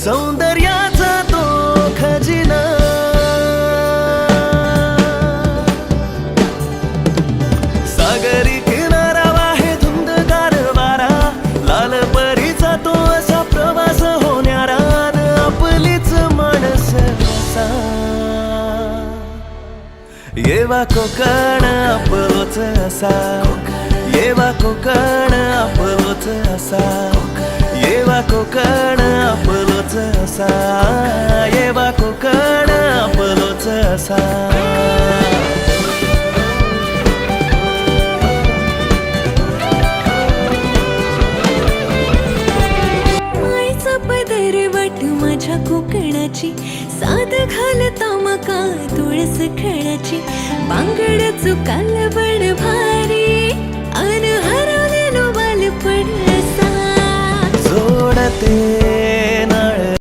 सौंदर्याचा तो खजिना, सागरी किनारा वाहे धुंदगार वारा, लाल परीचा तो असा प्रवास होणारा, आपलीच माणस असा. येवा कोकण आपलोच असा, येवा कोकण आपलोच असा, येवा कोकण आपलोच असा, येवा कोकण आपलोच असा. मायचा पदरवट माझ्या कोकणाची, साध घालता मका तुळस खणाची, बांगड चुकाल बड भारी, अन हरवलेलो बालपण असा. जोडते